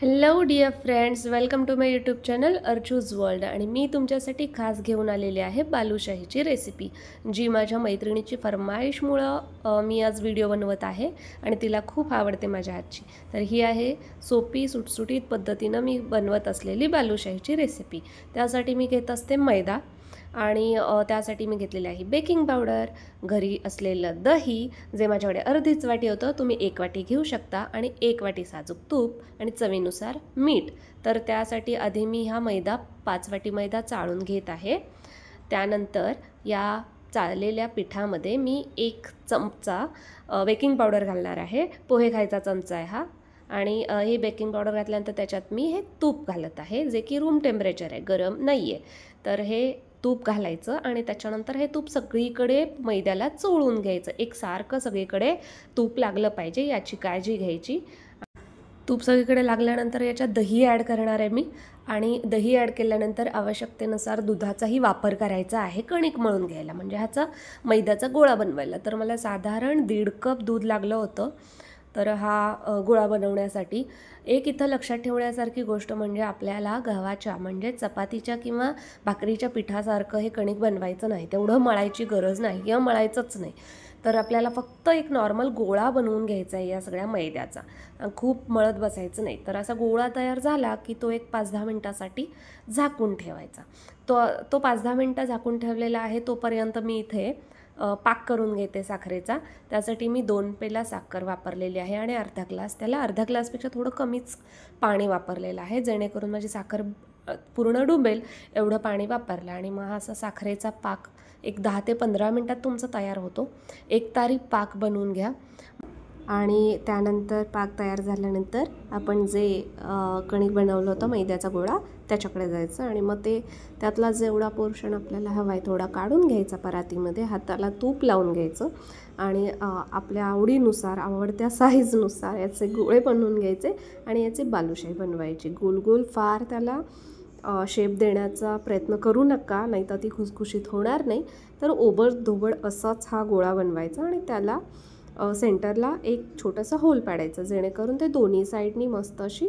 Hello dear friends, welcome to my YouTube channel Archu's world. आणि मी तुमच्यासाठी खास घेऊन आलेले आहे बालुशाहीची रेसिपी, जी माझ्या मैत्रिणीची फरमाईशमुळं मी आज व्हिडिओ बनवत आहे आणि तिला खूप आवडते माझ्या हातची. तर ही आहे सोपी सुटसुटीत पद्धतीनं मी बनवत असलेली बालुशाहीची रेसिपी. त्यासाठी मी घेत असते मैदा आणि त्यासाठी मी घेतलेली आहे बेकिंग पावडर, घरी असलेलं दही जे माझ्याकडे अर्धीच वाटी होतं, तुम्ही 1 वाटी घेऊ शकता, आणि 1 वाटी साजूक तूप आणि चवीनुसार मीठ. तर त्यासाठी आधी मी हा मैदा 5 वाटी मैदा चाळून घेत आहे. त्यानंतर या चाळलेल्या पिठामध्ये मी 1 चमचा बेकिंग पावडर घालणार आहे. पोहे खायचा चमचा आहे हा. आणि ही बेकिंग पावडर घातल्यानंतर त्याच्यात मी हे तूप घालत आहे, जे की रूम टेम्परेचर आहे, गरम नाही आहे. तर हे तूप घालायचं आणि त्याच्यानंतर हे तूप सगळीकडे मैद्याला चोळून घ्यायचं. एकसारखं सगळीकडे तूप लागलं पाहिजे याची काळजी घ्यायची. तूप सगळीकडे लागल्यानंतर याच्यात दही ॲड करणार आहे मी, आणि दही ॲड केल्यानंतर आवश्यकतेनुसार दुधाचाही वापर करायचा आहे कणिक मळून घ्यायला, म्हणजे ह्याचा मैद्याचा गोळा बनवायला. तर मला साधारण 1.5 कप दूध लागलं होतं. तर हा गोळा बनवण्यासाठी एक इथं लक्षात ठेवण्यासारखी गोष्ट म्हणजे आपल्याला गव्हाच्या म्हणजे चपातीच्या किंवा भाकरीच्या पिठासारखं हे कणिक बनवायचं नाही, तेवढं मळायची गरज नाही किंवा मळायचंच नाही. तर आपल्याला फक्त एक नॉर्मल गोळा बनवून घ्यायचा आहे या सगळ्या मैद्याचा, खूप मळत बसायचं नाही. तर असा गोळा तयार झाला की तो एक 5-10 मिनटासाठी झाकून ठेवायचा. तो 5-10 मिनटं झाकून ठेवलेला आहे. तोपर्यंत मी इथे पाक करून घेते साखरेचा. त्यासाठी मी 2 पेला साखर वापरलेली आहे आणि अर्धा ग्लास, त्याला अर्धा ग्लासपेक्षा थोडं कमीच पाणी वापरलेलं आहे, जेणेकरून माझी साखर पूर्ण डुबेल एवढं पाणी वापरलं. आणि मग हा असा साखरेचा पाक एक 10 ते 15 मिनटात तुमचा तयार होतो. एकतारी पाक बनवून घ्या. आणि त्यानंतर पाक तयार झाल्यानंतर आपण जे कणिक बनवलं होतं मैद्याचा गोळा, त्याच्याकडे जायचं आणि मग ते त्यातला जेवढा पोर्शन आपल्याला हवा आहे थोडा काढून घ्यायचा परातीमध्ये, हाताला तूप लावून घ्यायचं आणि आपल्या आवडीनुसार, आवडत्या साईजनुसार याचे गोळे बनवून घ्यायचे आणि याची बालुशाही बनवायची. गोल गोल फार त्याला शेप देण्याचा प्रयत्न करू नका, नाही तर ती खुसखुशीत होणार नाही. तर ओबडधोबड असाच हा गोळा बनवायचा आणि त्याला सेंटरला एक छोटंसं होल पाडायचं, जेणेकरून ते दोन्ही साईडनी मस्त अशी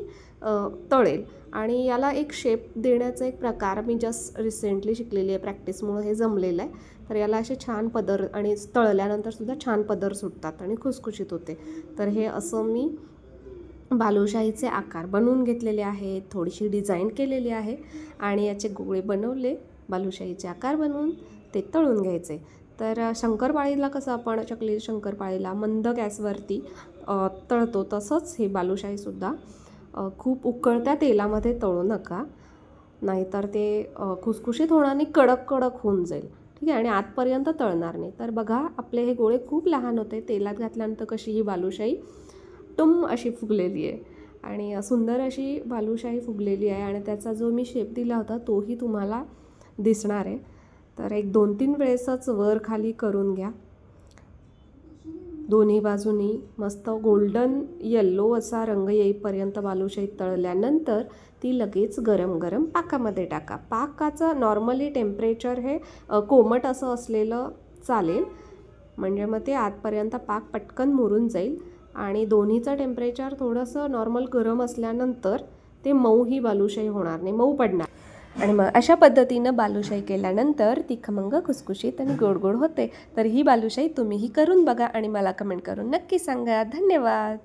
तळेल. आणि याला एक शेप देण्याचा एक प्रकार मी जस्ट रिसेंटली शिकलेली आहे, प्रॅक्टिसमुळं हे जमलेलं आहे. तर याला असे छान पदर, आणि तळल्यानंतरसुद्धा छान पदर सुटतात आणि खुसखुशीत होते. तर हे असं मी बालुशाहीचे आकार बनवून घेतलेले आहेत, थोडीशी डिझाईन केलेली आहे आणि याचे गोळे बनवले, बालुशाहीचे आकार बनवून ते तळून घ्यायचे. तर शंकरपाळीला कसं आपण चकली शंकरपाळीला मंद गॅसवरती तळतो, तसंच हे बालुशाहीसुद्धा खूप उकळत्या तेलामध्ये तळू नका, नाहीतर ते खुसखुशीत होणार नाही, कडक कडक होऊन जाईल. ठीक आहे, आणि आतपर्यंत तळणार नाही. तर बघा, आपले हे गोळे खूप लहान होते, तेलात घातल्यानंतर कशी ही बालुशाही टुम अशी फुगलेली आहे आणि सुंदर अशी बालुशाही फुगलेली आहे. आणि त्याचा जो मी शेप दिला होता तोही तुम्हाला दिसणार आहे. तर एक 2-3 वेळेसच वर खाली करून घ्या. दोन्ही बाजूनी मस्त गोल्डन येल्लो असा रंग येईपर्यंत बालुशाही तळल्यानंतर ती लगेच गरम गरम पाकामध्ये टाका. पाकाचं नॉर्मली टेम्परेचर हे कोमट असं असलेलं चालेल, म्हणजे मग ते आतपर्यंत पाक पटकन मुरून जाईल. आणि दोन्हीचं टेम्परेचर थोडंसं नॉर्मल गरम असल्यानंतर ते मऊ ही बालुशाही होणार नाही, मऊ पडणार. आणि मग अशा पद्धतीनं बालुशाही केल्यानंतर ती खमंग, खुसखुशीत आणि गोड गोड होते. तर ही बालुशाही तुम्हीही करून बघा आणि मला कमेंट करून नक्की सांगा. धन्यवाद.